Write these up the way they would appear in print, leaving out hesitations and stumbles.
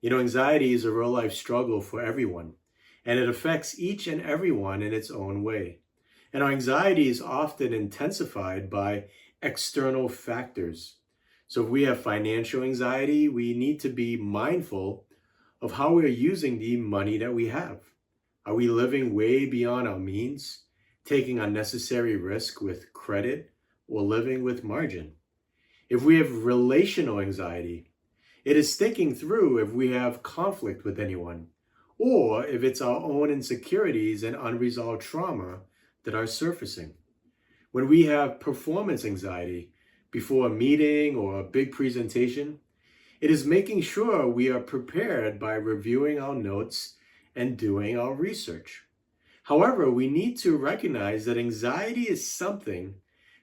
Anxiety is a real life struggle for everyone, and it affects each and everyone in its own way. And our anxiety is often intensified by external factors. So if we have financial anxiety, we need to be mindful of how we're using the money that we have. Are we living way beyond our means, taking unnecessary risk with credit, or living with margin? If we have relational anxiety, it is thinking through if we have conflict with anyone, or if it's our own insecurities and unresolved trauma that are surfacing. When we have performance anxiety before a meeting or a big presentation, it is making sure we are prepared by reviewing our notes and doing our research. However, we need to recognize that anxiety is something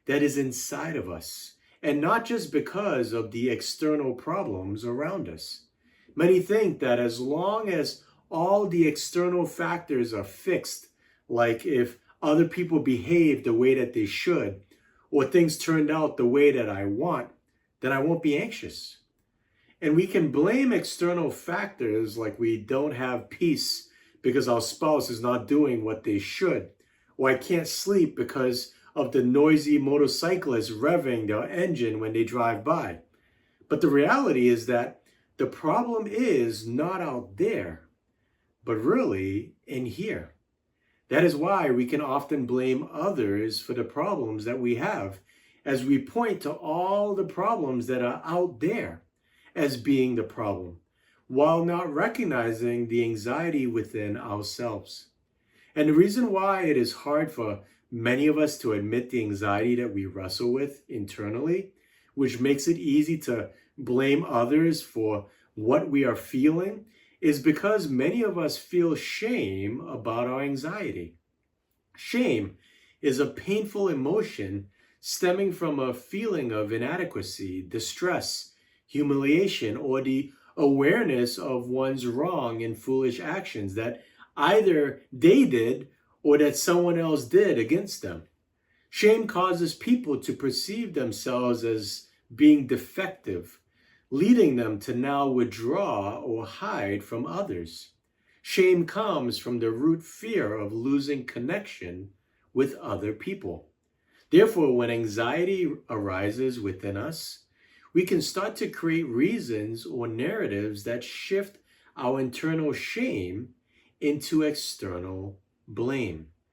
that is inside of us, and not just because of the external problems around us. Many think that as long as all the external factors are fixed, like if other people behave the way that they should, or things turned out the way that I want, then I won't be anxious. And we can blame external factors like we don't have peace because our spouse is not doing what they should, or I can't sleep because of the noisy motorcyclists revving their engine when they drive by. But the reality is that the problem is not out there, but really in here. That is why we can often blame others for the problems that we have, as we point to all the problems that are out there as being the problem, while not recognizing the anxiety within ourselves. And the reason why it is hard for many of us to admit the anxiety that we wrestle with internally, which makes it easy to blame others for what we are feeling, is because many of us feel shame about our anxiety. Shame is a painful emotion stemming from a feeling of inadequacy, distress, humiliation, or the awareness of one's wrong and foolish actions that either they did or that someone else did against them. Shame causes people to perceive themselves as being defective, leading them to now withdraw or hide from others. Shame comes from the root fear of losing connection with other people. Therefore, when anxiety arises within us, we can start to create reasons or narratives that shift our internal shame into external blame.